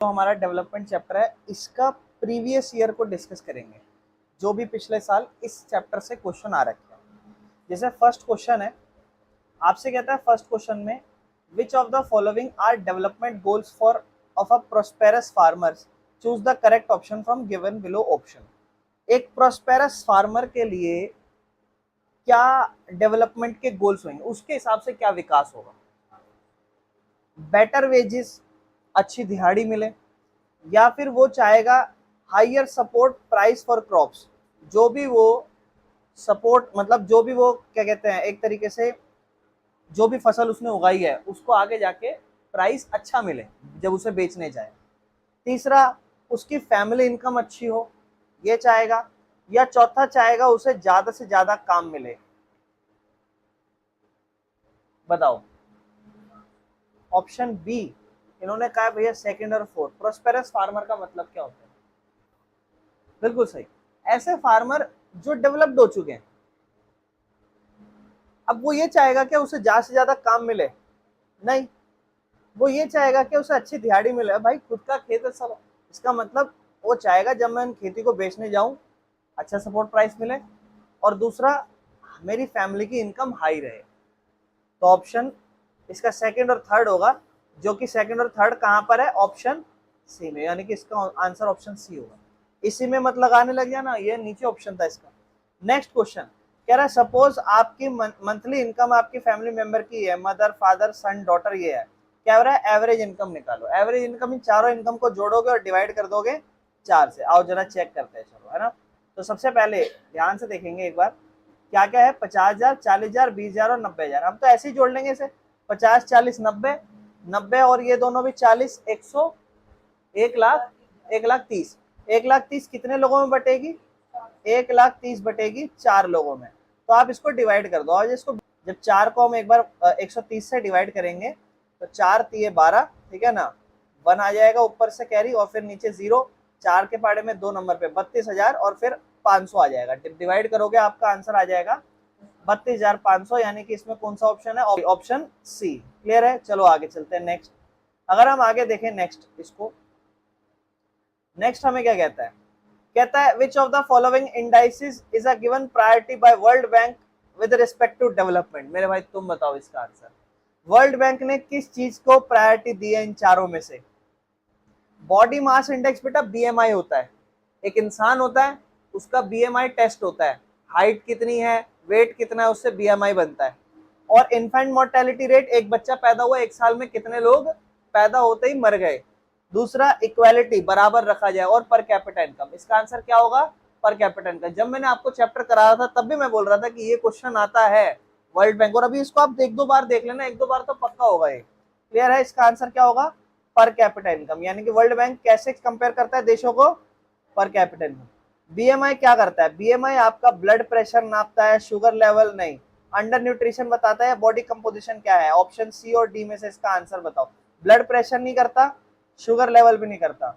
तो हमारा development chapter है, इसका प्रीवियस ईयर को डिस्कस करेंगे, जो भी पिछले साल इस चैप्टर से क्वेश्चन आ रखे हैं। जैसे फर्स्ट क्वेश्चन है, आपसे कहता है फर्स्ट क्वेश्चन में, which of the following are development goals for of a prosperous farmers, choose the correct option from given below option. एक प्रोस्पेरस फार्मर के लिए क्या डेवलपमेंट के गोल्स होंगे, उसके हिसाब से क्या विकास होगा। बेटर वेजेस, अच्छी दिहाड़ी मिले, या फिर वो चाहेगा higher support price for crops, जो भी वो सपोर्ट मतलब जो भी वो क्या कहते हैं, एक तरीके से जो भी फसल उसने उगाई है उसको आगे जाके प्राइस अच्छा मिले जब उसे बेचने जाए। तीसरा, उसकी फैमिली इनकम अच्छी हो, ये चाहेगा। या चौथा, चाहेगा उसे ज्यादा से ज्यादा काम मिले। बताओ। ऑप्शन बी इन्होंने कहा भैया सेकंड और फोर्थ। प्रोस्पेरस फार्मर का मतलब क्या होता है? बिल्कुल सही, ऐसे फार्मर जो डेवलप्ड हो चुके हैं। अब वो ये चाहेगा कि उसे ज्यादा से ज्यादा काम मिले? नहीं, वो ये चाहेगा कि उसे अच्छी दिहाड़ी मिले। भाई खुद का खेत है सब, इसका मतलब वो चाहेगा जब मैं खेती को बेचने जाऊं अच्छा सपोर्ट प्राइस मिले, और दूसरा मेरी फैमिली की इनकम हाई रहे। तो ऑप्शन इसका सेकंड और थर्ड होगा, जो कि सेकंड और थर्ड कहां पर है? ऑप्शन सी में, यानी कि इसका आंसर ऑप्शन सी होगा। इसी में मत लगाने लग जाना, ये नीचे ऑप्शन था इसका। नेक्स्ट क्वेश्चन कह रहा है, सपोज आपकी मंथली इनकम आपकी फैमिली मेंबर की है, मदर फादर सन डॉटर, ये है। क्या हो रहा है? एवरेज इनकम निकालो। एवरेज इनकम, इन चारों इनकम को जोड़ोगे और डिवाइड कर दोगे 4 से। आओ जरा चेक करते हैं, चलो, है ना। तो सबसे पहले ध्यान से देखेंगे एक बार, क्या क्या है? 50,000, 40,000, 20,000 और 90,000। हम तो ऐसे ही जोड़ लेंगे इसे, 50, 40, 90, 90 और ये दोनों भी 40, 100, 1,00,000, 1,30,000। 1,30,000 कितने लोगों में बटेगी? 1,30,000 बटेगी 4 लोगों में। तो आप इसको डिवाइड कर दो, और इसको जब 4 को हम एक बार 130 से डिवाइड करेंगे तो 4 तिये 12, ठीक है ना। 1 आ जाएगा ऊपर से कैरी, और फिर नीचे 0, 4 के पाड़े में 2 नंबर पे 32,000 और फिर 500 आ जाएगा। डिवाइड करोगे आपका आंसर आ जाएगा 32,500, यानी कि इसमें कौन सा ऑप्शन है? Option C. क्लियर है? चलो आगे चलते हैं। नेक्स्ट, अगर हम आगे देखें नेक्स्ट इसको, नेक्स्ट हमें क्या कहता है? कहता है which of the following indices is a given priority by world bank with respect to development. मेरे भाई तुम बताओ इसका आंसर। वर्ल्ड बैंक ने किस चीज को प्रायोरिटी दी है इन चारों में से? बॉडी मास इंडेक्स बेटा बीएमआई होता है। एक इंसान होता है, उसका बीएमआई टेस्ट होता है, हाइट कितनी है, वेट कितना है, उससे बीएमआई बनता है। और इन्फेंट मोर्टेलिटी रेट, एक बच्चा पैदा हुआ 1 साल में कितने लोग पैदा होते ही मर गए। दूसरा, इक्वालिटी, बराबर रखा जाए। और पर कैपिटा इनकम, इसका आंसर क्या होगा? Per capita income. जब मैंने आपको चैप्टर कराया था तब भी मैं बोल रहा था कि ये क्वेश्चन आता है वर्ल्ड बैंक, और अभी इसको आप 1-2 बार देख लेना, 1-2 बार तो पक्का होगा ये। क्लियर है? इसका आंसर क्या होगा? Per capita income. यानी कि वर्ल्ड बैंक कैसे कंपेयर करता है देशों को? Per capita income. बीएमआई क्या करता है? बीएमआई आपका ब्लड प्रेशर नापता है, शुगर लेवल नहीं। अंडर न्यूट्रिशन बताता है, बॉडी कंपोजिशन क्या है? ऑप्शन सी और डी में से इसका आंसर बताओ। ब्लड प्रेशर नहीं करता, शुगर लेवल भी नहीं करता,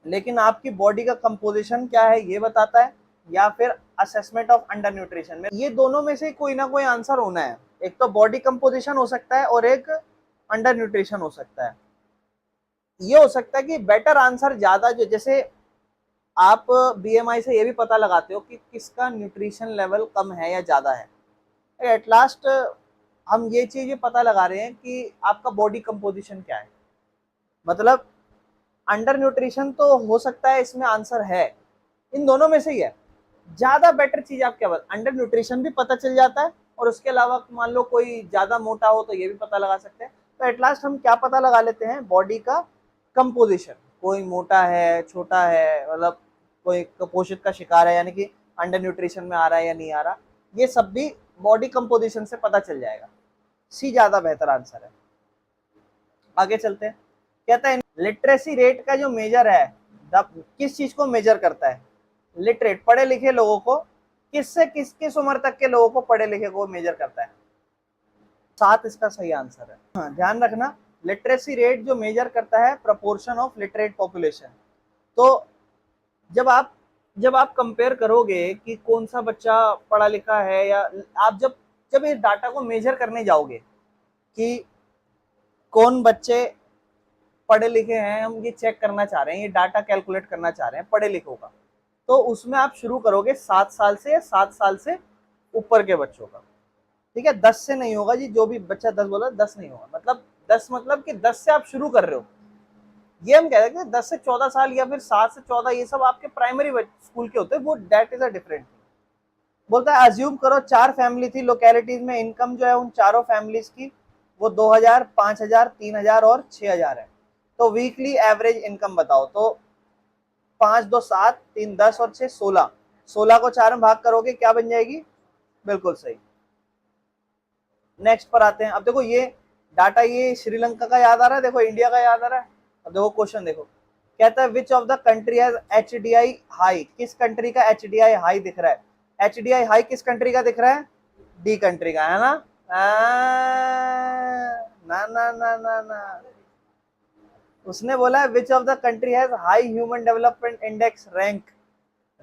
लेकिन आपकी बॉडी का कंपोजिशन क्या है ये बताता है, या फिर असेसमेंट ऑफ अंडर न्यूट्रिशन में। ये दोनों में से कोई ना कोई आंसर होना है। एक तो बॉडी कंपोजिशन हो सकता है और एक अंडर न्यूट्रिशन हो सकता है। ये हो सकता है कि बेटर आंसर ज्यादा, जो जैसे आप बीएमआई से ये भी पता लगाते हो कि किसका न्यूट्रिशन लेवल कम है या ज्यादा है। एट लास्ट हम ये चीज पता लगा रहे हैं कि आपका बॉडी कंपोजिशन क्या है। मतलब अंडर न्यूट्रिशन तो हो सकता है इसमें आंसर है, इन दोनों में से ही है। ज्यादा बेटर चीज आप क्या बता, अंडर न्यूट्रिशन भी पता चल जाता है, और उसके अलावा मान लो कोई ज्यादा मोटा हो तो ये भी पता लगा सकते हैं। तो एट लास्ट हम क्या पता लगा लेते हैं? बॉडी का कंपोजिशन। कोई मोटा है, छोटा है, मतलब कोई कुपोषित का शिकार है, यानी कि अंडर न्यूट्रिशन में आ रहा है या नहीं आ रहा, ये सब भी बॉडी कंपोजिशन से पता चल जाएगा। सी ज्यादा बेहतर आंसर है। आगे चलते हैं। कहता है लिटरेसी रेट का जो मेजर है, किस चीज को मेजर करता है? लिटरेट, पढ़े लिखे लोगों को, किससे किस उम्र तक के लोगों को पढ़े लिखे को मेजर करता है? 7 इसका सही आंसर है। हाँ, ध्यान रखना, लिटरेसी रेट जो मेजर करता है प्रोपोर्शन ऑफ लिटरेट पॉपुलेशन। तो जब आप कंपेयर करोगे कि कौन सा बच्चा पढ़ा लिखा है, या आप जब जब इस डाटा को मेजर करने जाओगे कि कौन बच्चे पढ़े लिखे हैं, हम ये चेक करना चाह रहे हैं, ये डाटा कैलकुलेट करना चाह रहे हैं पढ़े लिखों का, तो उसमें आप शुरू करोगे 7 साल से या 7 साल से ऊपर के बच्चों का, ठीक है। 10 से नहीं होगा जी, जो भी बच्चा 10 बोला 10 नहीं होगा, मतलब 10 मतलब कि 10 से आप शुरू कर रहे हो। ये हम कह रहे हैं 10 से 14 साल या फिर 7 से 14, ये सब आपके प्राइमरी स्कूल के होते हैं, वो दैट इज अ डिफरेंट। बोलता है अज्यूम करो 4 फैमिली थी लोकेलिटीज में, इनकम जो है उन चारों फैमिलीज की वो 2000, 5000, 3000 और 6000 है, तो वीकली एवरेज इनकम बताओ। तो 5 2 7, 3 10 और 6 16, 16 को 4 में भाग करोगे क्या बन जाएगी, बिल्कुल सही। नेक्स्ट पर आते हैं। अब देखो ये डाटा ये श्रीलंका का याद आ रहा है, देखो इंडिया का याद आ रहा है। अब देखो क्वेश्चन देखो, कहता है which of the country has HDI high, किस कंट्री का एचडीआई हाई दिख रहा है, एचडीआई हाई किस कंट्री का दिख रहा है, डी कंट्री का, है ना। ना ना ना ना ना, उसने बोला है which of the country has high human development index rank,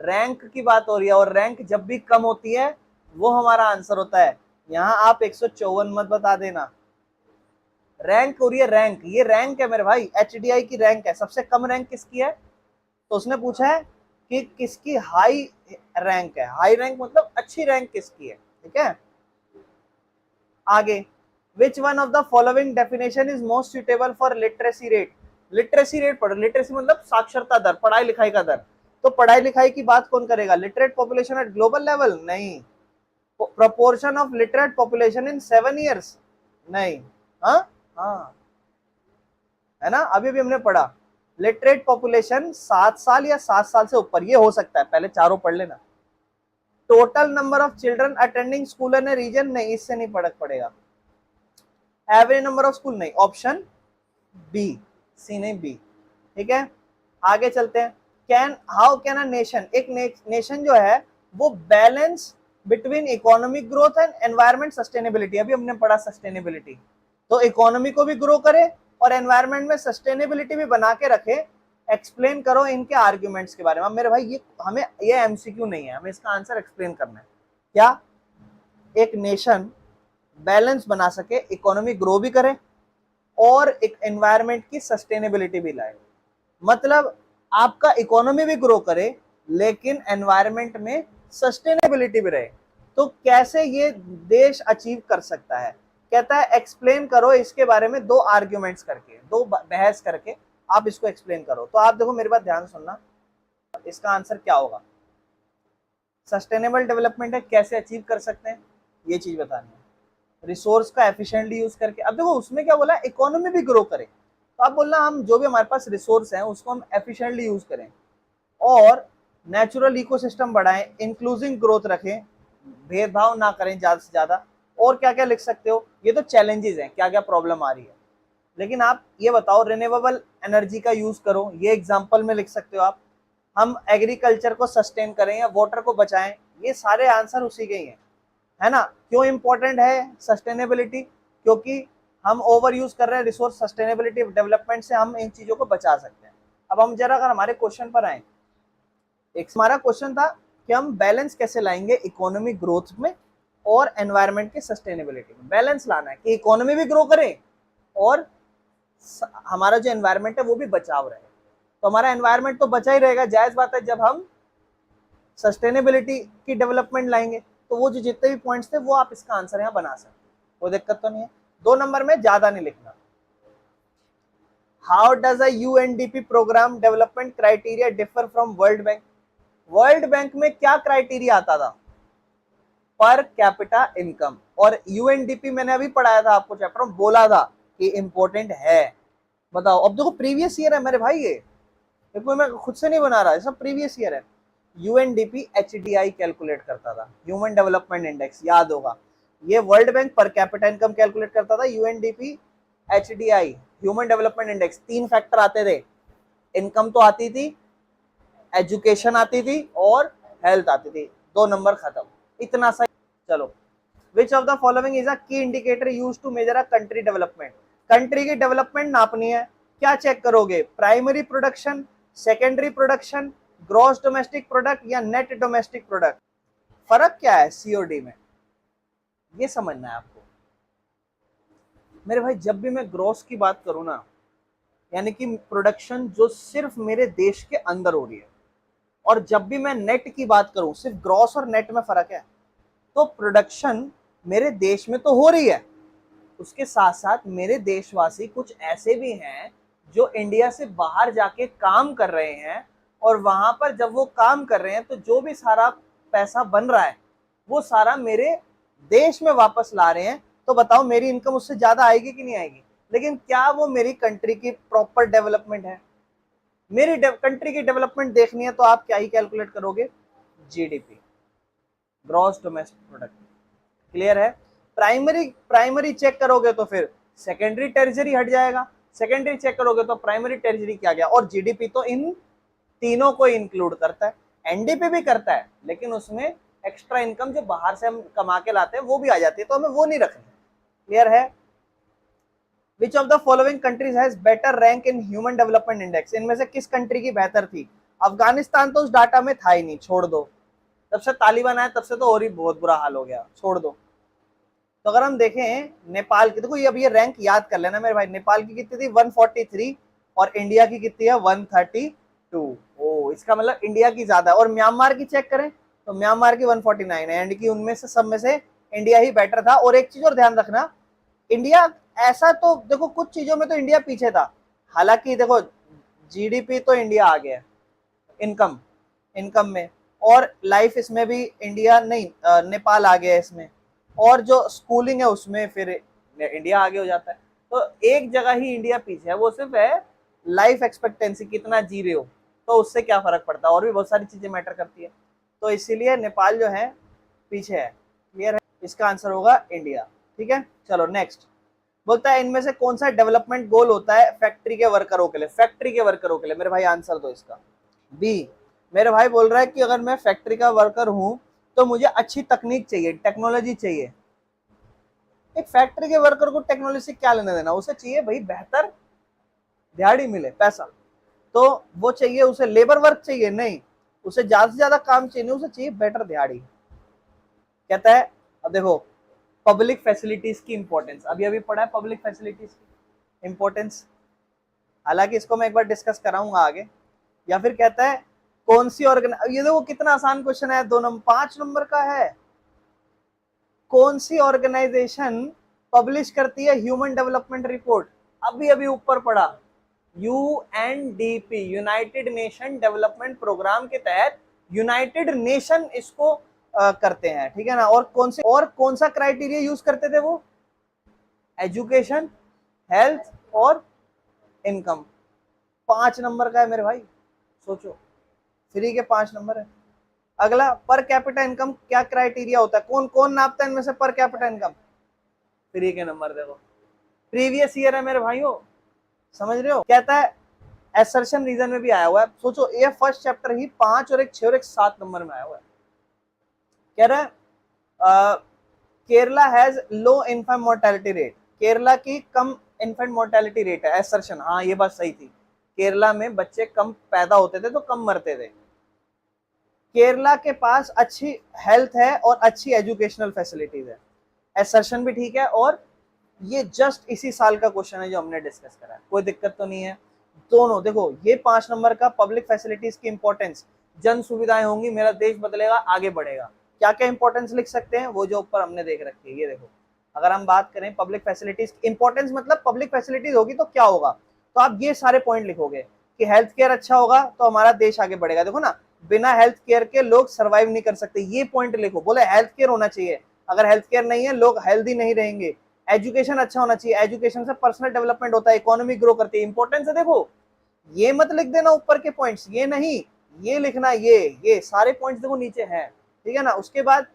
rank की बात हो रही है, और रैंक जब भी कम होती है वो हमारा आंसर होता है। यहाँ आप 154 मत बता देना, रैंक हो रही है रैंक, ये रैंक है मेरे भाई, एचडीआई की रैंक है। सबसे कम रैंक किसकी है, तो उसने पूछा है कि किसकी हाई रैंक है, हाई रैंक मतलब अच्छी रैंक किसकी है, ठीक है। आगे, विच one of the following definition is most suitable for literacy rate, literacy rate पढ़ो, लिटरेसी मतलब साक्षरता दर, पढ़ाई लिखाई का दर, तो पढ़ाई लिखाई की बात कौन करेगा, literate population at global level, नहीं। Proportion of literate population in 7 years, नहीं। हाँ हाँ, है ना, अभी भी हमने पढ़ा लिटरेट पॉपुलेशन 7 साल या 7 साल से ऊपर, ये हो सकता है, पहले चारों पढ़ लेना। Total number of children attending school in region, नहीं, इससे नहीं फर्क पड़ेगा। एवरेज नंबर ऑफ स्कूल, नहीं, ऑप्शन बी, सी नहीं बी, ठीक है। आगे चलते हैं। Can how can a nation, एक नेशन जो है वो balance between economic growth and environment sustainability, अभी हमने पढ़ा सस्टेनेबिलिटी, तो इकोनॉमी को भी ग्रो करे और एनवायरमेंट में सस्टेनेबिलिटी भी बना के रखे। एक्सप्लेन करो इनके आर्ग्यूमेंट्स के बारे में। मेरे भाई ये हमें, ये एमसीक्यू नहीं है, हमें इसका आंसर एक्सप्लेन करना है। क्या एक नेशन बैलेंस बना सके, इकोनॉमी ग्रो भी करे और एक एनवायरमेंट की सस्टेनेबिलिटी भी लाए, मतलब आपका इकोनॉमी भी ग्रो करे लेकिन एनवायरमेंट में सस्टेनेबिलिटी भी रहे, तो कैसे ये देश अचीव कर सकता है। कहता है एक्सप्लेन करो इसके बारे में 2 आर्ग्यूमेंट्स करके, 2 बहस करके आप इसको एक्सप्लेन करो। तो आप देखो मेरी बात ध्यान से सुनना, इसका आंसर क्या होगा, सस्टेनेबल डेवलपमेंट है, कैसे अचीव कर सकते हैं ये चीज बतानी है, रिसोर्स का एफिशिएंटली यूज करके। अब देखो उसमें क्या बोला, इकोनॉमी भी ग्रो करे, तो आप बोलना हम जो भी हमारे पास रिसोर्स हैं उसको हम एफिशिएंटली यूज करें और नेचुरल इकोसिस्टम बढ़ाएं, इंक्लूसिव ग्रोथ रखें, भेदभाव ना करें ज्यादा से ज्यादा। और क्या क्या लिख सकते हो, ये तो चैलेंजेस हैं, क्या क्या प्रॉब्लम आ रही है, लेकिन आप ये बताओ रिन्यूएबल एनर्जी का यूज करो, ये एग्जांपल में लिख सकते हो आप। हम एग्रीकल्चर को सस्टेन करें या वाटर को बचाएं, ये सारे आंसर उसी के ही हैं, है ना। क्यों इंपॉर्टेंट है सस्टेनेबिलिटी, क्योंकि हम ओवर यूज कर रहे हैं रिसोर्स, सस्टेनेबिलिटी डेवलपमेंट से हम इन चीजों को बचा सकते हैं। अब हम जरा अगर हमारे क्वेश्चन पर आए, एक हमारा क्वेश्चन था कि हम बैलेंस कैसे लाएंगे इकोनॉमिक ग्रोथ में और एनवायरनमेंट की सस्टेनेबिलिटी में। बैलेंस लाना है कि इकोनॉमी भी ग्रो करे और हमारा जो एनवायरनमेंट है वो भी बचाव रहे। तो हमारा एनवायरनमेंट तो बचा ही रहेगा, जायज बात है, जब हम सस्टेनेबिलिटी की डेवलपमेंट लाएंगे तो वो जो जितने भी पॉइंट्स थे वो आप इसका आंसर यहाँ बना सकते, कोई दिक्कत तो नहीं है। 2 नंबर में ज्यादा नहीं लिखना। How does a UNDP programme development criteria differ from world bank, world bank में क्या क्राइटेरिया आता था, पर कैपिटा इनकम, और यूएनडीपी मैंने अभी पढ़ाया था आपको चैप्टर में, बोला था कि इंपॉर्टेंट है। बताओ, अब देखो प्रीवियस ईयर है मेरे भाई, ये देखो मैं खुद से नहीं बना रहा, सब प्रीवियस ईयर है। यूएनडीपी एचडीआई कैलकुलेट करता था, ह्यूमन डेवलपमेंट इंडेक्स, याद होगा। ये world bank per capita income calculate करता था, UNDP HDI human development index. 3 factor आते थे, इनकम तो आती थी, एजुकेशन आती थी और हेल्थ आती थी। 2 नंबर खत्म, इतना सा। चलो, which of the following is a key indicator used to measure a country development, country की डेवलपमेंट नापनी है, क्या चेक करोगे, primary production, secondary production, gross domestic product या नेट डोमेस्टिक प्रोडक्ट। फर्क क्या है सीओडी में, ये समझना है आपको। मेरे भाई जब भी मैं ग्रॉस की बात करूं ना, यानी कि प्रोडक्शन जो सिर्फ मेरे देश के अंदर हो रही है। और जब भी मैं नेट की बात करूं, सिर्फ ग्रॉस और नेट में फर्क है। तो प्रोडक्शन मेरे देश में तो हो रही है, उसके साथ साथ मेरे देशवासी कुछ ऐसे भी हैं जो इंडिया से बाहर जाके काम कर रहे हैं, और वहां पर जब वो काम कर रहे हैं तो जो भी सारा पैसा बन रहा है वो सारा मेरे देश में वापस ला रहे हैं। तो बताओ मेरी इनकम उससे ज्यादा आएगी कि नहीं आएगी? लेकिन क्या वो मेरी कंट्री की प्रॉपर डेवलपमेंट है? मेरी कंट्री की डेवलपमेंट देखनी है तो आप क्या ही कैलकुलेट करोगे? GDP, gross domestic product. Clear है? प्राइमरी प्राइमरी चेक करोगे तो फिर सेकेंडरी टेरिजरी हट जाएगा, सेकेंडरी चेक करोगे तो प्राइमरी टेरिजरी क्या गया, और जीडीपी तो इन तीनों को इंक्लूड करता है। एनडीपी भी करता है, लेकिन उसमें एक्स्ट्रा इनकम जो बाहर से हम कमा के लाते हैं वो भी आ जाती है, तो हमें वो नहीं रखनी। क्लियर है? Which of the following countries has better rank in human development index? इनमें से किस कंट्री की बेहतर थी? अफगानिस्तान तो उस डाटा में था ही नहीं, छोड़ दो। तब से तालिबान आया तब से तो और ही बहुत बुरा हाल हो गया, छोड़ दो। तो अगर हम देखें नेपाल की, देखो ये अब ये रैंक याद कर लेना मेरे भाई। नेपाल की कितनी थी? 143, और इंडिया की कितनी है? 132। ओ, इसका मतलब इंडिया की ज्यादा है। और म्यांमार की चेक करें तो म्यांमार की 149 है, एंड की उनमें से सब में से इंडिया ही बेटर था। और एक चीज और ध्यान रखना, इंडिया ऐसा तो देखो कुछ चीजों में तो इंडिया पीछे था, हालांकि देखो जीडीपी तो इंडिया आ गया, इनकम इनकम में, और लाइफ इसमें भी इंडिया नहीं, नेपाल आ गया इसमें, और जो स्कूलिंग है उसमें फिर इंडिया आगे हो जाता है। तो एक जगह ही इंडिया पीछे है, वो सिर्फ है लाइफ एक्सपेक्टेंसी, कितना जी रहे हो, तो उससे क्या फर्क पड़ता है, और भी बहुत सारी चीजें मैटर करती है। तो इसीलिए नेपाल जो है पीछे है। क्लियर है? इसका आंसर होगा इंडिया। ठीक है, चलो नेक्स्ट। बोलता है इनमें से कौन सा डेवलपमेंट गोल होता है फैक्ट्री के वर्करों के लिए? फैक्ट्री के वर्करों के लिए मेरे भाई आंसर दो इसका। बी। मेरे भाई बोल रहा है कि अगर मैं फैक्ट्री का वर्कर हूं तो मुझे अच्छी तकनीक चाहिए, टेक्नोलॉजी चाहिए। एक फैक्ट्री के वर्कर को टेक्नोलॉजी से क्या लेना देना? उसे चाहिए भाई बेहतर दिहाड़ी मिले, पैसा। तो वो चाहिए, उसे लेबर वर्क चाहिए नहीं, उसे ज्यादा से ज्यादा काम चाहिए नहीं, उसे चाहिए बेटर दिहाड़ी। कहता है, अब देखो पब्लिक फैसिलिटीज की इंपॉर्टेंस, अभी अभी पढ़ा है पब्लिक फैसिलिटीज की इंपॉर्टेंस, हालांकि इसको मैं एक बार डिस्कस कराऊंगा आगे। या फिर कहता है कौन सी ये देखो कितना आसान क्वेश्चन है, 5 नंबर का है। कौन सी ऑर्गेनाइजेशन पब्लिश करती है ह्यूमन डेवलपमेंट रिपोर्ट? अभी अभी ऊपर पढ़ा, UNDP, united nation development programme के तहत यूनाइटेड नेशन इसको करते हैं। ठीक है ना? और कौन सा क्राइटेरिया यूज करते थे वो? एजुकेशन, हेल्थ और इनकम। 5 नंबर का है मेरे भाई, सोचो, फ्री के 5 नंबर है। अगला, पर कैपिटा इनकम क्या क्राइटेरिया होता है? कौन कौन नापता है इनमें से पर कैपिटा इनकम? फ्री के नंबर देखो, प्रीवियस ईयर है मेरे भाइयों, समझ रहे हो? कहता है एसर्शन रीजन में भी आया हुआ है, सोचो ये फर्स्ट चैप्टर ही 5 और एक 6 और एक 7 नंबर में आया हुआ है। कह रहा है Kerala has low infant mortality rate, Kerala की कम इन्फेंट मोर्टेलिटी रेट है। एसर्शन, हाँ ये बात सही थी, केरला में बच्चे कम पैदा होते थे तो कम मरते थे। केरला के पास अच्छी हेल्थ है और अच्छी एजुकेशनल फैसिलिटीज है। एसर्शन भी ठीक है, और ये जस्ट इसी साल का क्वेश्चन है जो हमने डिस्कस करा है, कोई दिक्कत तो नहीं है। दोनों देखो, ये 5 नंबर का पब्लिक फैसिलिटीज की इंपॉर्टेंस, जन सुविधाएं होंगी मेरा देश बदलेगा, आगे बढ़ेगा। क्या क्या इंपॉर्टेंस लिख सकते हैं वो जो ऊपर हमने देख रखी है, ये देखो। अगर हम बात करें पब्लिक फैसिलिटीज की इंपॉर्टेंस, मतलब पब्लिक फैसिलिटीज होगी तो क्या होगा, तो आप ये सारे पॉइंट लिखोगे कि हेल्थ केयर अच्छा होगा तो हमारा देश आगे बढ़ेगा। देखो ना, बिना हेल्थ केयर के लोग सर्वाइव नहीं कर सकते, ये पॉइंट लिखो। बोले हेल्थ केयर होना चाहिए, अगर हेल्थ केयर नहीं है लोग हेल्दी नहीं रहेंगे। एजुकेशन अच्छा होना चाहिए, एजुकेशन से पर्सनल डेवलपमेंट होता है, इकोनॉमी ग्रो करती है। इंपॉर्टेंस है देखो, ये मत लिख देना ऊपर के पॉइंट्स, ये नहीं, ये लिखना, ये सारे पॉइंट्स देखो नीचे हैं। ठीक है ना? उसके बाद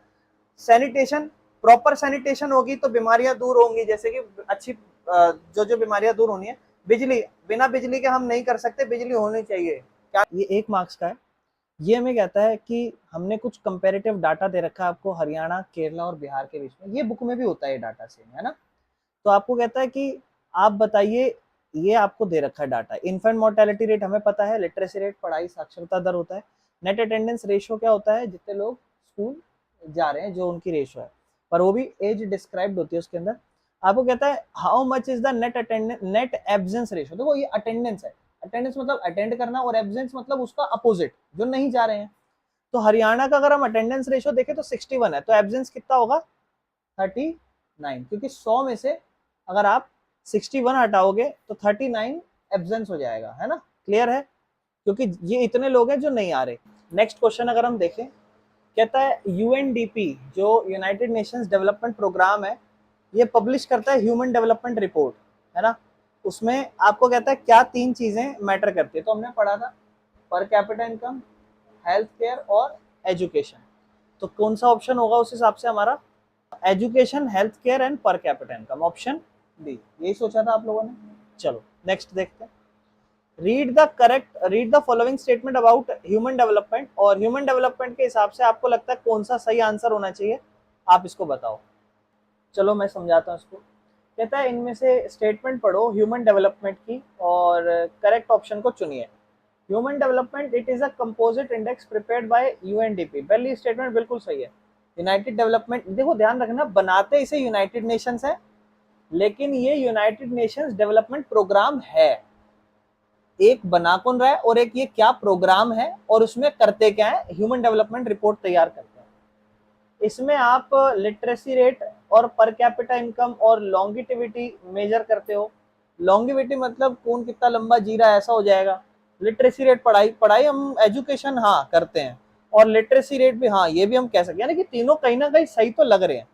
सैनिटेशन, प्रॉपर सैनिटेशन होगी तो बीमारियां दूर होंगी, जैसे कि अच्छी जो जो बीमारियां दूर होनी है। बिजली, बिना बिजली के हम नहीं कर सकते, बिजली होनी चाहिए। क्या ये 1 मार्क्स का है? ये हमें कहता है कि हमने कुछ कंपैरेटिव डाटा दे रखा है आपको हरियाणा, केरला और बिहार के बीच में, ये बुक में भी होता है, ये डाटा सेम है ना। तो आपको कहता है कि आप बताइए, ये आपको दे रखा है डाटा, इन्फेंट मोर्टेलिटी रेट हमें पता है, लिटरेसी रेट पढ़ाई साक्षरता दर होता है, नेट अटेंडेंस रेशियो क्या होता है, जितने लोग स्कूल जा रहे हैं जो उनकी रेशियो है, पर वो भी एज डिस्क्राइब्ड होती है उसके अंदर। आपको कहता है how much is the net absence ratio. देखो ये अटेंडेंस है, अटेंडेंस मतलब अटेंड करना और एब्सेंस मतलब उसका अपोजिट जो नहीं जा रहे हैं। तो हरियाणा का अगर हम अटेंडेंस रेशियो देखें तो 61 है, तो एब्सेंस कितना होगा 39, क्योंकि 100 में से अगर आप 61 हटाओगे तो 39 एब्सेंस हो जाएगा, है ना। क्लियर है, क्योंकि ये इतने लोग हैं जो नहीं आ रहे। नेक्स्ट क्वेश्चन अगर हम देखें, कहता है यूएनडीपी जो यूनाइटेड नेशंस डेवलपमेंट प्रोग्राम है, ये पब्लिश करता है ह्यूमन डेवलपमेंट रिपोर्ट, है ना। उसमें आपको कहता है क्या 3 चीजें मैटर करती है, तो हमने पढ़ा था per capita income, health care और एजुकेशन। तो कौन सा ऑप्शन होगा उस हिसाब से हमारा, education, health care and per capita income, option D. यही सोचा था आप लोगों ने। चलो नेक्स्ट देखते हैं। Read the following statement about human development, और ह्यूमन डेवलपमेंट के हिसाब से आपको लगता है कौन सा सही आंसर होना चाहिए, आप इसको बताओ। चलो मैं समझाता हूँ इसको। कहता है इनमें से स्टेटमेंट पढ़ो ह्यूमन डेवलपमेंट की और करेक्ट ऑप्शन को चुनिए। Human development it is a composite index prepared by UNDP. पहली स्टेटमेंट बिल्कुल सही है। यूनाइटेड डेवलपमेंट, देखो ध्यान रखना बनाते इसे यूनाइटेड नेशंस है, लेकिन ये यूनाइटेड नेशंस डेवलपमेंट प्रोग्राम है। एक बना कौन रहा है और एक ये क्या प्रोग्राम है और उसमें करते क्या है, ह्यूमन डेवलपमेंट रिपोर्ट तैयार करते हैं। इसमें आप लिटरेसी रेट और पर कैपिटा इनकम और लॉन्गिटिविटी मेजर करते हो। लॉन्गिविटी मतलब कौन कितना लंबा जी रहा है ऐसा हो जाएगा। लिटरेसी रेट पढ़ाई पढ़ाई हम एजुकेशन हाँ करते हैं, और लिटरेसी रेट भी हाँ ये भी हम कह सकते हैं, यानी कि तीनों कहीं ना कहीं सही तो लग रहे हैं।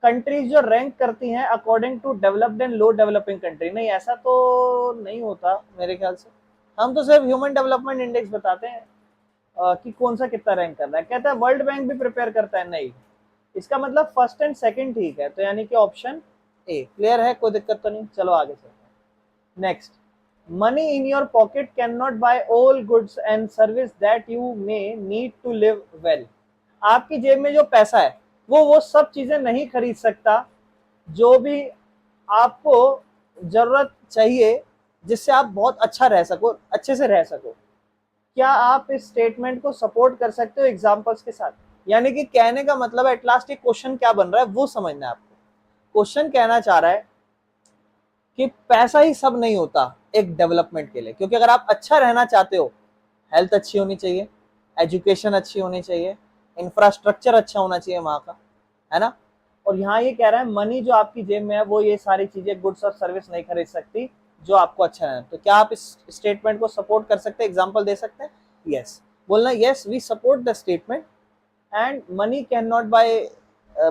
कंट्रीज जो रैंक करती हैं according to developed and low developing country, नहीं ऐसा तो नहीं होता मेरे ख्याल से। हम तो सिर्फ ह्यूमन डेवलपमेंट इंडेक्स बताते हैं कि कौन सा कितना रैंक कर रहा है। कहता है वर्ल्ड बैंक भी प्रिपेयर करता है, नहीं इसका मतलब फर्स्ट एंड सेकंड ठीक है, तो यानी कि ऑप्शन ए। क्लियर है, कोई दिक्कत तो नहीं। चलो आगे चलते हैं। Next, money in your pocket can not buy all goods and service that you may need to live well. आपकी जेब में जो पैसा है वो सब चीजें नहीं खरीद सकता जो भी आपको जरूरत चाहिए जिससे आप बहुत अच्छा रह सको, अच्छे से रह सको। क्या आप इस स्टेटमेंट को सपोर्ट कर सकते हो एग्जांपल्स के साथ? यानी कि कहने का मतलब एट लास्ट एक क्वेश्चन क्या बन रहा है वो समझना है आपको। क्वेश्चन कहना चाह रहा है कि पैसा ही सब नहीं होता एक डेवलपमेंट के लिए, क्योंकि अगर आप अच्छा रहना चाहते हो, हेल्थ अच्छी होनी चाहिए, एजुकेशन अच्छी होनी चाहिए, इंफ्रास्ट्रक्चर अच्छा होना चाहिए वहां का, है ना। और यहाँ ये कह रहा है मनी जो आपकी जेब में है वो ये सारी चीजें गुड्स और सर्विस नहीं खरीद सकती जो आपको अच्छा है। तो क्या आप इस स्टेटमेंट को सपोर्ट कर सकते हैं, एग्जांपल दे सकते हैं? यस बोलना, yes we support the statement and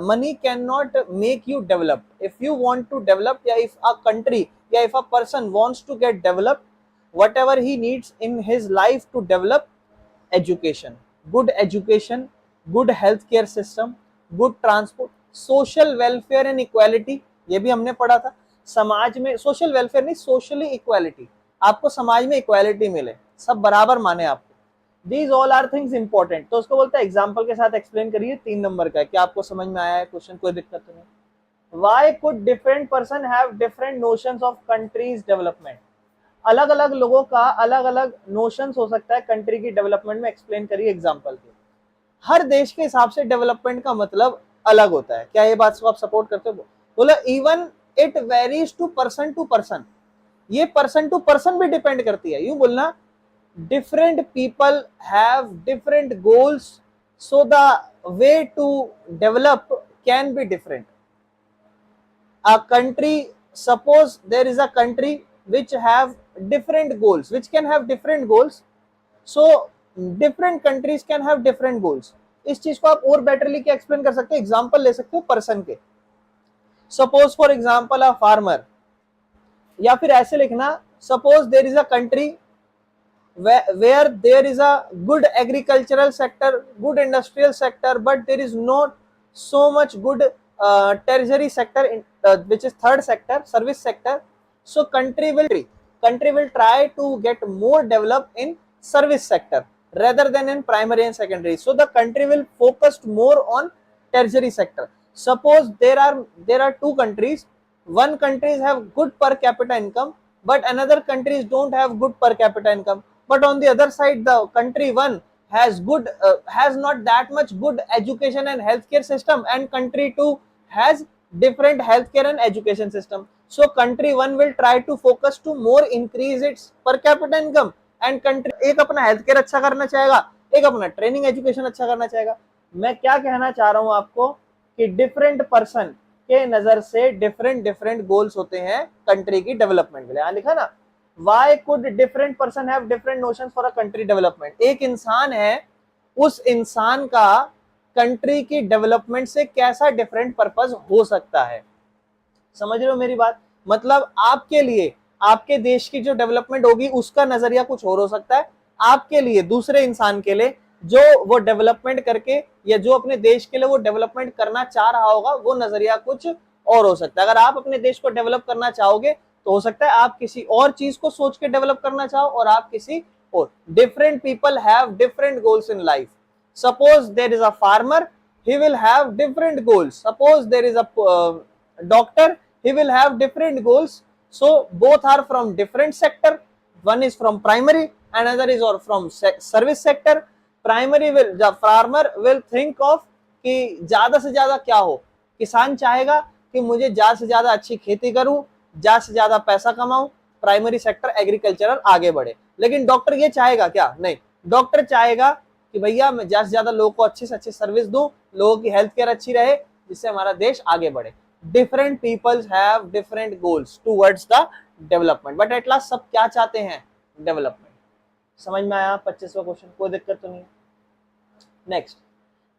money cannot make you develop. If you want to develop, या if a country, या if a person wants to get developed, whatever he needs in his life to develop, education, good education, good healthcare system, good transport, social welfare and equality, ये भी हमने पढ़ा था। समाज में social welfare नहीं, socially equality, आपको समाज में इक्वालिटी मिले, सब बराबर माने आपको। These all are things important। तो उसको बोलता है एग्जाम्पल के साथ एक्सप्लेन करिए। 3 नंबर का है, क्या आपको समझ में आया है क्वेश्चन? कोई दिक्कत तो नहीं। Why could different person have different notions of country's development? अलग अलग लोगों का अलग अलग नोशंस हो सकता है कंट्री की डेवलपमेंट में, एक्सप्लेन करिए एग्जाम्पल के। हर देश के हिसाब से डेवलपमेंट का मतलब अलग होता है, क्या ये बात को आप सपोर्ट करते हो? बोला even it varies to person, ये पर्सन टू पर्सन भी डिपेंड करती है। यूं बोलना, different people have different goals, so the way to develop can be different. A country, suppose there is a country which have different goals, which can have different goals, so different countries can have different goals। इस चीज को आप और betterly क्या explain कर सकते हो, example ले सकते हो पर्सन के। Suppose for example a farmer, या फिर ऐसे लिखना, suppose there is a country where there is a good agricultural sector, good industrial sector, but there is not so much good tertiary sector which is third sector, service sector. So country will try to get more developed in service sector rather than in primary and secondary. So the country will focus more on tertiary sector. Suppose there are 2 countries, one countries have good per capita income but another countries don't have good per capita income, but on the other side the country one has not that much good education and healthcare system, and country 2 has different healthcare and education system. So country one will try to focus to more increase its per capita income and country एक अपना healthcare अच्छा करना चाहेगा, एक अपना training education अच्छा करना चाहेगा. मैं क्या कहना चाह रहा हूं आपको कि different person के नजर से different different goals होते हैं country की development के लिए. यहां लिखा ना, why could different person have different notions for a country development. एक इंसान है, उस इंसान का कंट्री की डेवलपमेंट से कैसा डिफरेंट पर्पस हो सकता है. समझ रहे हो मेरी बात. मतलब आपके लिए आपके देश की जो डेवलपमेंट होगी उसका नजरिया कुछ और हो सकता है, आपके लिए दूसरे इंसान के लिए जो वो डेवलपमेंट करके या जो अपने देश के लिए वो डेवलपमेंट करना चाह रहा होगा वो नजरिया कुछ और हो सकता है. अगर आप अपने देश को डेवलप करना चाहोगे तो हो सकता है आप किसी और चीज को सोच के डेवलप करना चाहो और आप किसी और. Different people have different goals in life. Suppose there is a farmer, he will have different goals. Suppose there is a doctor, he will have different goals. So both are from different sector. One is from primary, another is or from service sector. Primary will, the farmer will think of कि ज्यादा से ज्यादा क्या हो. किसान चाहेगा कि मुझे ज्यादा से ज्यादा अच्छी खेती करूं, ज्यादा से ज्यादा पैसा कमाऊं, प्राइमरी सेक्टर एग्रीकल्चरल आगे बढ़े. लेकिन डॉक्टर ये चाहेगा क्या? नहीं. डॉक्टर चाहेगा कि भैया मैं ज्यादा से ज्यादा लोगों को अच्छी से अच्छी सर्विस दूं, लोगों की हेल्थ केयर अच्छी रहे, जिससे हमारा देश आगे बढ़े. Different peoples have different goals towards the development, but at last सब क्या चाहते हैं? डेवलपमेंट. समझ में आया 25वां क्वेश्चन? कोई दिक्कत तो नहीं है. नेक्स्ट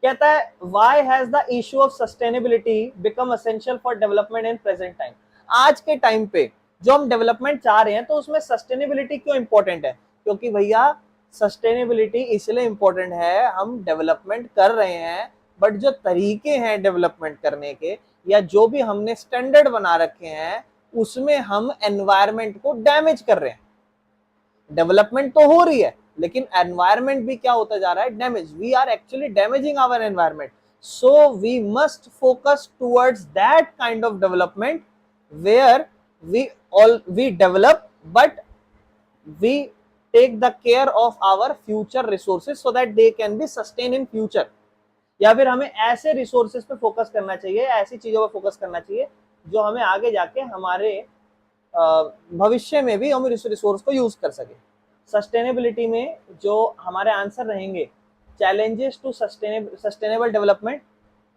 कहता है why has the issue of sustainability become essential for development in present time. आज के टाइम पे जो हम डेवलपमेंट चाह रहे हैं तो उसमें सस्टेनेबिलिटी क्यों इंपॉर्टेंट है? क्योंकि भैया सस्टेनेबिलिटी इसलिए इंपॉर्टेंट है, हम डेवलपमेंट कर रहे हैं बट जो तरीके हैं डेवलपमेंट करने के या जो भी हमने स्टैंडर्ड बना रखे हैं उसमें हम एनवायरनमेंट को डैमेज कर रहे हैं. डेवलपमेंट तो हो रही है लेकिन एनवायरनमेंट भी क्या होता जा रहा है? Damage. We are actually damaging our environment. So we must focus towards that kind of development where we develop but we take the care of our future resources so that they can be sustained in future. या फिर हमें ऐसे resources पे focus करना चाहिए, ऐसी चीजों पे फोकस करना चाहिए जो हमें आगे जाके हमारे भविष्य में भी हम इस रिसोर्स को यूज कर सके. सस्टेनेबिलिटी में जो हमारे आंसर रहेंगे, challenges to sustainable development,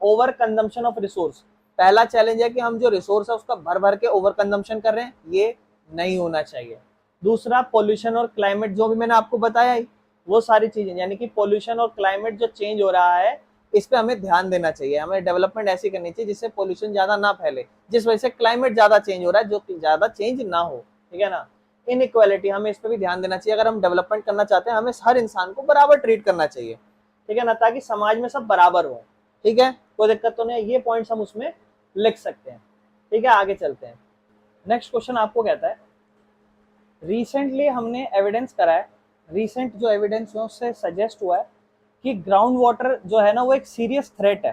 over consumption of resource. पहला चैलेंज है कि हम जो रिसोर्स है उसका भर भर के ओवर कंजम्पशन कर रहे हैं, ये नहीं होना चाहिए. दूसरा पोल्यूशन और क्लाइमेट, जो भी मैंने आपको बताया ही वो सारी चीजें, यानी कि पोल्यूशन और क्लाइमेट जो चेंज हो रहा है इस पे हमें ध्यान देना चाहिए. हमें डेवलपमेंट ऐसी करनी चाहिए जिससे पोल्यूशन ज्यादा ना फैले, जिस वजह से क्लाइमेट ज्यादा चेंज हो रहा है जो कि ज्यादा चेंज ना हो. ठीक है ना. इनइक्वालिटी, हमें इस पे भी ध्यान देना चाहिए. अगर हम डेवलपमेंट करना चाहते हैं हमें हर इंसान को बराबर ट्रीट करना चाहिए. ठीक है ना, ताकि समाज में सब बराबर हो. ठीक है, कोई दिक्कत तो नहीं. ये पॉइंट्स हम उसमें लिख सकते हैं. ठीक है, आगे चलते हैं. नेक्स्ट क्वेश्चन आपको कहता है रिसेंटली हमने एविडेंस करा है, रिसेंट जो एविडेंस है उससे सजेस्ट हुआ है कि ग्राउंड वाटर जो है ना वो एक सीरियस थ्रेट है.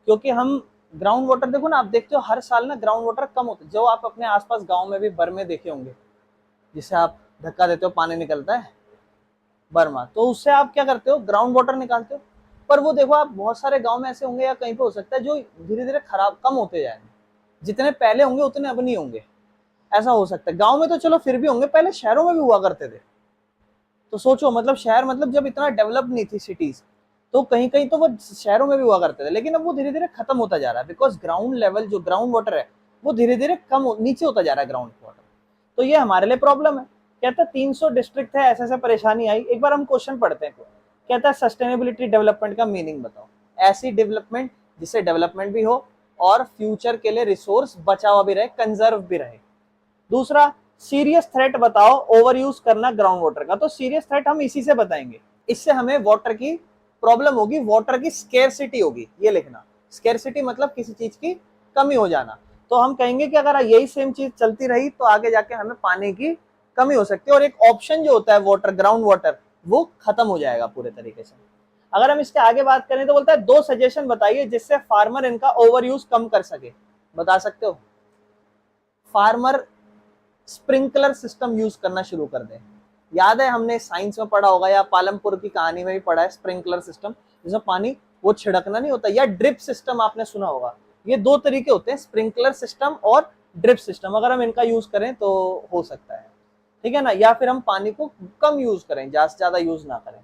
क्योंकि हम ग्राउंड वाटर, देखो ना, आप देखते हो हर साल ना ग्राउंड वाटर कम होता है. जो आप अपने आसपास गांव में भी बर्मे देखे होंगे जिसे आप धक्का देते हो पानी निकलता है, बर्मा, तो उससे आप क्या करते हो? ग्राउंड वाटर निकालते हो. पर वो देखो आप बहुत सारे गांव में ऐसे होंगे या कहीं पे हो सकता है जो धीरे धीरे खराब कम होते जाएंगे. जितने पहले होंगे उतने अब नहीं होंगे, ऐसा हो सकता है. गांव में तो चलो फिर भी होंगे, पहले शहरों में भी हुआ करते थे. तो सोचो, मतलब शहर, मतलब जब इतना डेवलप नहीं थी सिटीज तो कहीं कहीं तो वो शहरों में भी हुआ करते थे. लेकिन अब वो धीरे धीरे खत्म होता जा रहा है बिकॉज ग्राउंड लेवल जो ग्राउंड वाटर है वो धीरे धीरे नीचे होता जा रहा है ग्राउंड वाटर. तो ये हमारे लिए प्रॉब्लम है. कहता है 300 डिस्ट्रिक्ट है, ऐसे ऐसे परेशानी आई. एक बार हम क्वेश्चन पढ़ते हैं. कहता है सस्टेनेबिलिटी डेवलपमेंट का मीनिंग बताओ. ऐसी डेवलपमेंट जिससे डेवलपमेंट भी हो और फ्यूचर के लिए रिसोर्स बचा हुआ भी रहे, कंजर्व भी रहे. दूसरा, सीरियस थ्रेट बताओ ओवर यूज करना ग्राउंड वाटर का. तो सीरियस थ्रेट हम इसी से बताएंगे. इससे हमें वाटर की प्रॉब्लम होगी, वाटर की स्केर्सिटी होगी. ये लिखना, स्केर्सिटी मतलब किसी चीज की कमी हो जाना. तो हम कहेंगे कि अगर यही सेम चीज चलती रही तो आगे जाके हमें पानी की कमी हो सकती है और एक ऑप्शन जो होता है वाटर, ग्राउंड वाटर, वो खत्म हो जाएगा पूरे तरीके से. अगर हम इसके आगे बात करें तो बोलता है 2 सजेशन बताइए जिससे फार्मर इनका ओवर यूज कम कर सके. बता सकते हो? फार्मर स्प्रिंकलर सिस्टम यूज करना शुरू कर दे. याद है हमने साइंस में पढ़ा होगा या पालमपुर की कहानी में भी पढ़ा है, स्प्रिंकलर सिस्टम जिसमें पानी वो छिड़कना नहीं होता. या ड्रिप सिस्टम आपने सुना होगा ये दो तरीके होते हैं, स्प्रिंकलर सिस्टम और ड्रिप सिस्टम। अगर हम इनका यूज करें तो हो सकता है, ठीक है ना, या फिर हम पानी को कम यूज करें, ज्यादा से ज्यादा यूज ना करें,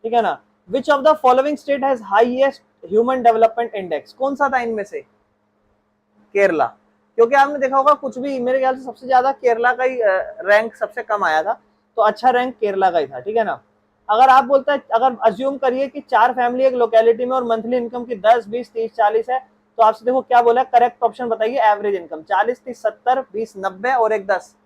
ठीक है ना। विच of the following state has highest human development index, कौन सा था इनमें से? केरला, क्योंकि आपने देखा होगा कुछ भी, मेरे ख्याल से सबसे ज्यादा केरला का ही रैंक सबसे कम आया था, तो अच्छा रैंक केरला का ही था, ठीक है ना। अगर आप बोलते हैं, अगर अज्यूम करिए कि 4 फैमिली एक लोकेलिटी में और मंथली इनकम की 10, 20, 30, 40 है, तो आपसे देखो क्या बोला, करेक्ट ऑप्शन बताइए। एवरेज इनकम 40, 30, 70, 20, 90 और 1, 10,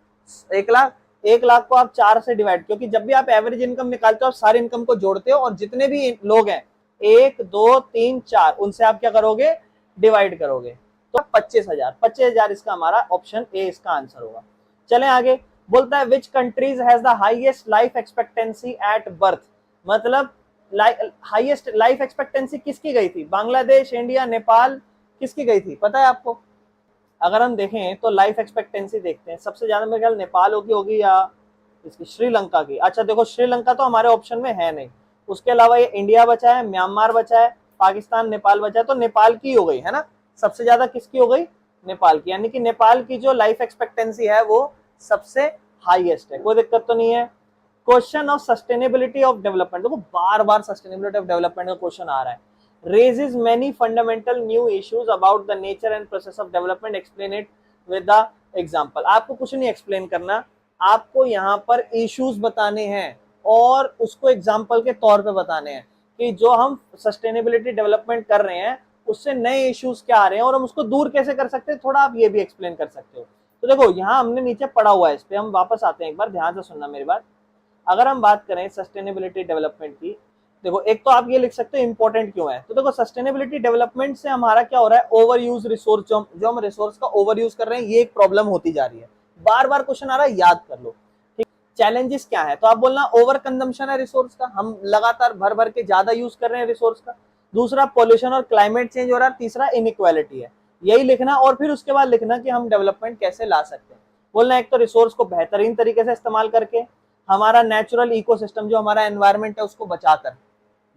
1 लाख। 1 लाख को आप 4 से डिवाइड, क्योंकि जब भी आप एवरेज इनकम निकालते हो आप सारी इनकम को जोड़ते हो और जितने भी लोग हैं 1, 2, 3, 4 उनसे आप क्या करोगे, डिवाइड करोगे, तो 25,000। 25,000 इसका हमारा ऑप्शन ए इसका आंसर होगा। चलें आगे। बोलता है which countries has the highest life expectancy at birth, मतलब हाईएस्ट लाइफ एक्सपेक्टेंसी किसकी गई थी? बांग्लादेश, इंडिया, नेपाल, किसकी गई थी पता है आपको? अगर हम देखें तो लाइफ एक्सपेक्टेंसी देखते हैं, सबसे ज्यादा मेरे ख्याल नेपाल होगी या इसकी श्रीलंका की। अच्छा देखो, श्रीलंका तो हमारे ऑप्शन में है नहीं, उसके अलावा ये इंडिया बचा है, म्यांमार बचा है, पाकिस्तान, नेपाल बचा है, तो नेपाल की हो गई है ना, सबसे ज्यादा किसकी हो गई? नेपाल की, यानी कि नेपाल की जो लाइफ एक्सपेक्टेंसी है वो सबसे हाईएस्ट है, कोई दिक्कत तो नहीं है। Question of sustainability of development, देखो बार बार सस्टेनेबिलिटी ऑफ डेवलपमेंट का क्वेश्चन आ रहा है। raises many fundamental new issues about the nature and process of development, explain it with the example। आपको कुछ नहीं एक्सप्लेन करना, आपको यहाँ पर इश्यूज बताने हैं और उसको एग्जाम्पल के तौर पे बताने हैं कि जो हम सस्टेनेबिलिटी डेवलपमेंट कर रहे हैं उससे नए इश्यूज क्या आ रहे हैं और हम उसको दूर कैसे कर सकते हैं, थोड़ा आप ये भी एक्सप्लेन कर सकते हो। तो देखो यहाँ हमने नीचे पढ़ा हुआ है, इस पे हम वापस आते हैं, एक बार ध्यान से सुनना मेरी बात। अगर हम बात करें सस्टेनेबिलिटी डेवलपमेंट की, देखो एक तो आप ये लिख सकते हो इंपॉर्टेंट क्यों है, तो देखो सस्टेनेबिलिटी डेवलपमेंट से हमारा क्या हो रहा है, ओवर यूज रिसोर्स, जो हम रिसोर्स का ओवर यूज कर रहे हैं, ये एक प्रॉब्लम होती जा रही है। बार बार क्वेश्चन आ रहा है, याद कर लो, ठीक। चैलेंजेस क्या है, तो आप बोलना ओवर कंजम्पशन है रिसोर्स का, हम लगातार भर भर के ज्यादा यूज कर रहे हैं रिसोर्स का। दूसरा पॉल्यूशन और क्लाइमेट चेंज हो रहा है। तीसरा इनइक्वालिटी है। यही लिखना और फिर उसके बाद लिखना कि हम डेवलपमेंट कैसे ला सकते हैं। बोलना एक तो रिसोर्स को बेहतरीन तरीके से इस्तेमाल करके, हमारा नेचुरल इकोसिस्टम जो हमारा एनवायरमेंट है उसको बचाकर,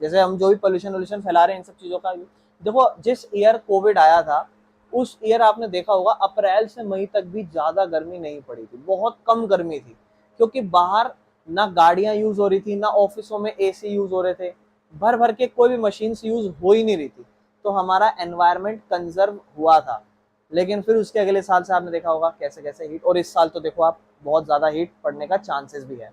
जैसे हम जो भी पोल्यूशन फैला रहे हैं इन सब चीजों का। देखो जिस ईयर कोविड आया था उस ईयर आपने देखा होगा अप्रैल से मई तक भी ज्यादा गर्मी नहीं पड़ी थी, बहुत कम गर्मी थी, क्योंकि बाहर ना गाड़ियां यूज हो रही थी, ना ऑफिसों में एसी यूज हो रहे थे, भर भर के कोई भी मशीन यूज हो ही नहीं रही थी, तो हमारा एनवायरमेंट कंजर्व हुआ था। लेकिन फिर उसके अगले साल से आपने देखा होगा कैसे कैसे हीट, और इस साल तो देखो आप बहुत ज्यादा हीट पड़ने का चांसेस भी है।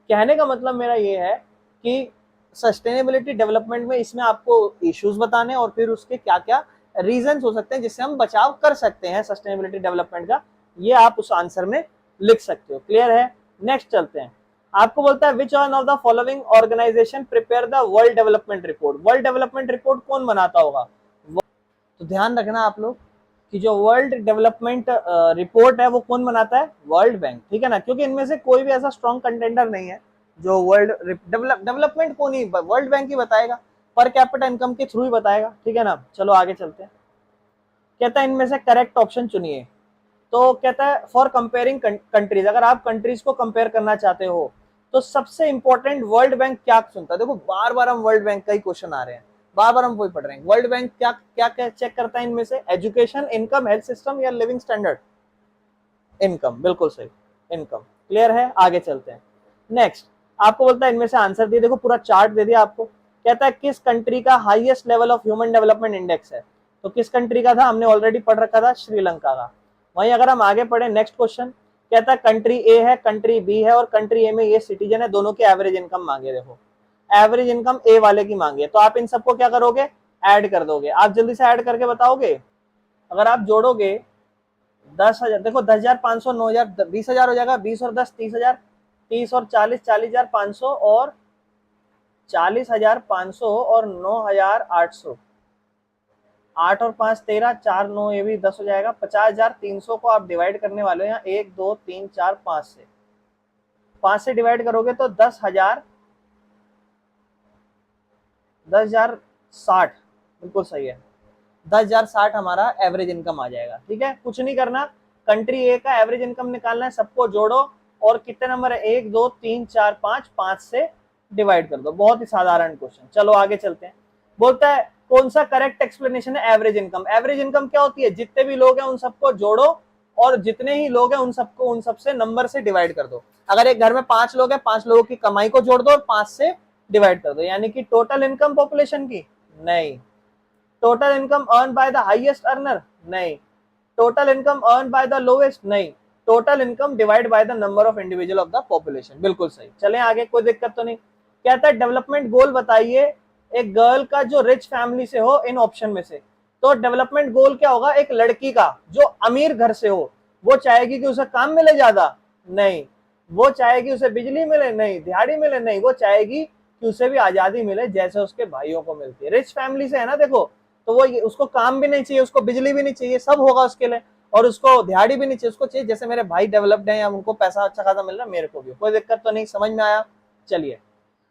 कहने का मतलब मेरा ये है कि सस्टेनेबिलिटी डेवलपमेंट में इसमें आपको इश्यूज बताने और फिर उसके क्या क्या रीजंस हो सकते हैं जिससे हम बचाव कर सकते हैं सस्टेनेबिलिटी डेवलपमेंट का, ये आप उस आंसर में लिख सकते हो। क्लियर है? नेक्स्ट चलते हैं। आपको बोलता है which one of the following organisation prepare the world development report. World development report कौन बनाता होगा? तो ध्यान रखना आप लोग कि जो वर्ल्ड डेवलपमेंट रिपोर्ट है वो कौन बनाता है? वर्ल्ड बैंक, ठीक है ना, क्योंकि इनमें से कोई भी ऐसा स्ट्रॉन्ग कंटेंडर नहीं है जो वर्ल्ड डेवलपमेंट को नहीं, वर्ल्ड बैंक ही बताएगा, पर कैपिटा इनकम के थ्रू ही बताएगा, ठीक है ना। चलो आगे चलते हैं। कहता है इनमें से करेक्ट ऑप्शन चुनिए। तो कहता है फॉर कंपेयरिंग कंट्रीज, अगर आप कंट्रीज को कंपेयर करना चाहते हो तो सबसे इंपॉर्टेंट वर्ल्ड बैंक क्या चुनता है? देखो बार बार हम वर्ल्ड बैंक का ही क्वेश्चन आ रहे हैं, बार बार हम वही पढ़ रहे हैं। वर्ल्ड बैंक क्या क्या चेक करता है इनमें से? एजुकेशन, इनकम, हेल्थ सिस्टम या लिविंग स्टैंडर्ड? इनकम, बिल्कुल सही, इनकम। क्लियर है? आगे चलते हैं। नेक्स्ट आपको बोलता है इनमें से आंसर दिए, देखो पूरा चार्ट दे दिया आपको। कहता है किस कंट्री का highest level of human development index है? तो किस कंट्री का था? हमने ऑलरेडी पढ़ रखा था, श्रीलंका का। वहीं अगर हम आगे पढ़े नेक्स्ट क्वेश्चन, कहता है कंट्री ए है, कंट्री बी है और कंट्री ए में ये सिटीजन है, दोनों की एवरेज इनकम मांगे। देखो एवरेज इनकम ए वाले की मांगी है, तो आप इन सबको क्या करोगे? ऐड कर दोगे। आप जल्दी से ऐड करके बताओगे। अगर आप जोड़ोगे 10,000, देखो 10,500, 9,000, 20,000 हो जाएगा, 20 और 10 30,000, 30 और 40 40,500 और 40,500 और 9,800, 8 और 5 13, 4 9 ये भी 10 हो जाएगा। 50,300 को आप डिवाइड करने वाले हो यहाँ 1 2 3 4 5 से डिवाइड करोगे तो 10,060, बिल्कुल सही है। 10,060 हमारा एवरेज इनकम आ जाएगा, ठीक है। कुछ नहीं करना, कंट्री ए का एवरेज इनकम निकालना है, सबको जोड़ो और कितने नंबर है? 1 2 3 4 5 से डिवाइड कर दो। बहुत ही साधारण क्वेश्चन। चलो आगे चलते हैं। बोलता है कौन सा करेक्ट एक्सप्लेनेशन है? Average income. एवरेज इनकम क्या होती है? जितने भी लोग हैं उन सबको जोड़ो और जितने ही लोग हैं उन सबको उन सबसे नंबर से डिवाइड कर दो। अगर एक घर में 5 लोग हैं, 5 लोगों की कमाई को जोड़ दो और 5 से डिवाइड कर दो, यानी कि टोटल इनकम पॉपुलेशन की नहीं। Total income earn by the highest earner नहीं। Total income earn by the lowest नहीं। Total income divide by the number of individual of the population. बिल्कुल सही। चलें आगे, कोई दिक्कत तो नहीं। कहता है डेवलपमेंट गोल बताइए एक गर्ल का जो रिच फैमिली से हो इन ऑप्शन में से। तो डेवलपमेंट गोल क्या होगा? एक लड़की का जो अमीर घर से हो, वो चाहेगी कि उसे काम मिले ज्यादा? नहीं। वो चाहेगी उसे बिजली मिले? नहीं। दिहाड़ी मिले? नहीं। वो चाहेगी कि उसे भी आजादी मिले जैसे उसके भाइयों को मिलती है। रिच फैमिली से है ना, देखो, तो वो उसको काम भी नहीं चाहिए, उसको बिजली भी नहीं चाहिए, सब होगा उसके लिए, और उसको दिहाड़ी भी नहीं चाहिए। उसको चाहिए जैसे मेरे भाई डेवलप्ड हैं या उनको पैसा अच्छा खासा मिल रहा है, मेरे को भी। कोई दिक्कत तो नहीं, समझ में आया? चलिए,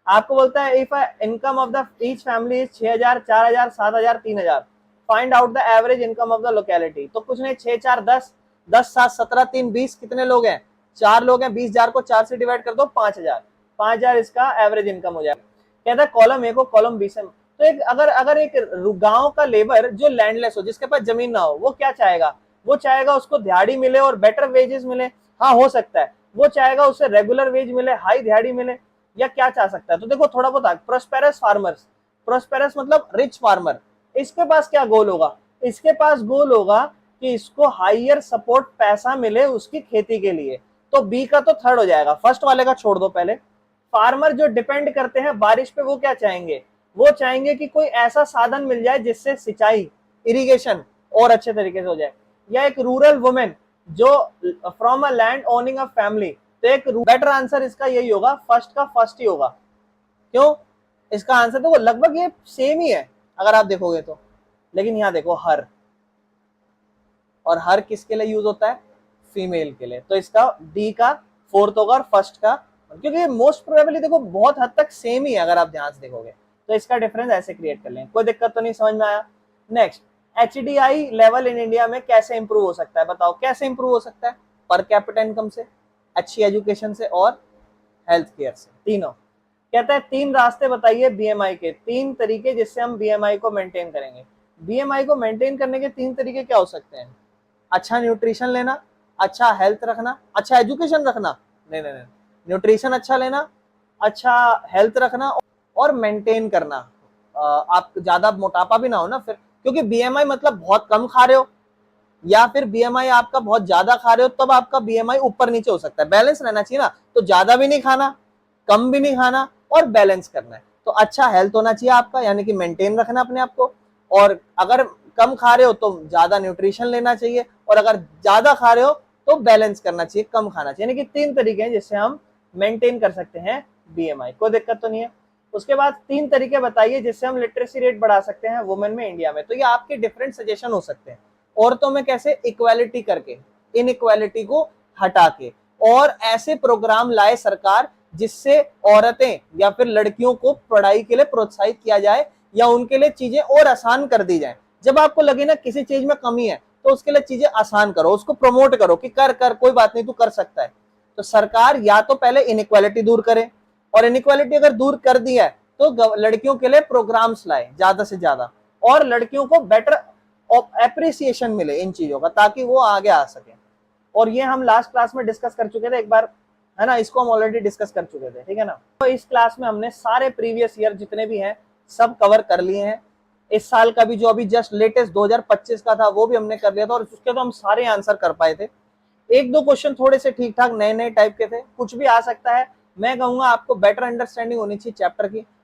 आपको बोलता है if income of the each family is 6,000, 4,000, 7,000, 3,000, find out the average income of the locality. तो कुछ नहीं, 6, 4, 10, 10, 7, 17, 3, 20, कितने लोग हैं? 4 लोग हैं। 20,000 को 4 से डिवाइड कर दो, 5,000। 5,000 इसका एवरेज इनकम हो जाएगा। कहता है कॉलम ए को कॉलम बी से। तो एक अगर एक गांव का लेबर जो लैंडलेस हो, जिसके पास जमीन ना हो, वो क्या चाहेगा? वो चाहेगा उसको दिहाड़ी मिले और बेटर वेजेस मिले। हाँ, हो सकता है। वो चाहेगा उसे रेगुलर वेज मिले, हाई दिहाड़ी मिले, या क्या चाह सकता है? तो देखो थोड़ा बहुत प्रोस्पेरस फार्मर्स, प्रोस्पेरस मतलब रिच फार्मर, इसके पास क्या गोल होगा? इसके पास गोल होगा कि इसको हायर सपोर्ट पैसा मिले उसकी खेती के लिए। तो बी का तो थर्ड हो जाएगा, फर्स्ट वाले का छोड़ दो पहले। फार्मर जो डिपेंड करते हैं बारिश पे, वो क्या चाहेंगे? वो चाहेंगे कि कोई ऐसा साधन मिल जाए जिससे सिंचाई, इरिगेशन और अच्छे तरीके से हो जाए। या एक रूरल वुमेन जो from a land owning a family. तो एक बेटर आंसर इसका यही होगा, फर्स्ट का फर्स्ट ही होगा। क्यों? इसका आंसर देखो लगभग ये सेम ही है अगर आप देखोगे तो, लेकिन यहां देखो हर, और हर किसके लिए यूज होता है? फीमेल के लिए। तो इसका डी का फोर्थ होगा और फर्स्ट का, क्योंकि मोस्ट प्रोबेबली देखो बहुत हद तक सेम ही है अगर आप ध्यान से देखोगे। तो इसका डिफरेंस ऐसे क्रिएट कर लें। कोई दिक्कत तो नहीं, समझ में आया? Next, HDI level in India में कैसे इंप्रूव हो सकता है? बताओ कैसे इंप्रूव हो सकता है? पर कैपिटा इनकम से, अच्छी एजुकेशन से और हेल्थ केयर से, तीनों। कहता है 3 रास्ते बताइए बीएमआई के, 3 तरीके जिससे हम बीएमआई को मेंटेन करेंगे। बीएमआई को मेंटेन करने के 3 तरीके क्या हो सकते हैं? अच्छा न्यूट्रिशन लेना, अच्छा हेल्थ रखना, अच्छा एजुकेशन रखना, नहीं नहीं नहीं, न्यूट्रिशन अच्छा लेना, अच्छा हेल्थ रखना और मेंटेन करना। आप ज्यादा मोटापा भी ना हो ना फिर, क्योंकि बीएमआई मतलब बहुत कम खा रहे हो या फिर बीएमआई आपका बहुत ज्यादा खा रहे हो, तब आपका बीएमआई ऊपर नीचे हो सकता है। बैलेंस रहना चाहिए ना, तो ज्यादा भी नहीं खाना, कम भी नहीं खाना, और बैलेंस करना है। तो अच्छा हेल्थ होना चाहिए आपका, यानी कि मेंटेन रखना अपने आप को, और अगर कम खा रहे हो तो ज्यादा न्यूट्रिशन लेना चाहिए, और अगर ज्यादा खा रहे हो तो बैलेंस करना चाहिए, कम खाना चाहिए। यानी कि 3 तरीके हैं जिससे हम मेंटेन कर सकते हैं बीएमआई। कोई दिक्कत तो नहीं है? उसके बाद 3 तरीके बताइए जिससे हम लिटरेसी रेट बढ़ा सकते हैं वुमेन में इंडिया में। तो ये आपके डिफरेंट सजेशन हो सकते हैं। औरतों में कैसे? इक्वालिटी करके, इनइक्वालिटी को हटा के, और ऐसे प्रोग्राम लाए सरकार जिससे औरतें या फिर लड़कियों को पढ़ाई के लिए प्रोत्साहित किया जाए या उनके लिए चीजें और आसान कर दी जाए। जब आपको लगे ना किसी चीज में कमी है तो उसके लिए चीजें आसान करो, उसको प्रमोट करो कि कर कर कोई बात नहीं, तू कर सकता है। तो सरकार या तो पहले इनइक्वालिटी दूर करे, और इनइक्वालिटी अगर दूर कर दी है तो लड़कियों के लिए प्रोग्राम्स लाए ज्यादा से ज्यादा, और लड़कियों को बेटर एप्रिसिएशन मिले इन चीजों का, ताकि वो आगे आ सके। और ये हम लास्ट क्लास में डिस्कस कर चुके थे एक बार, है ना, इसको हम ऑलरेडी डिस्कस कर चुके थे, ठीक है ना। तो इस क्लास में हमने सारे प्रीवियस ईयर जितने भी हैं सब कवर कर लिए हैं। इस साल का भी जो अभी जस्ट लेटेस्ट 2025 का था वो भी हमने कर लिया था, और उसके तो हम सारे आंसर कर पाए थे। 1-2 क्वेश्चन थोड़े से ठीक ठाक नए नए टाइप के थे, कुछ भी आ सकता है। मैं कहूंगा आपको बेटर अंडरस्टैंडिंग होनी चाहिए चैप्टर की,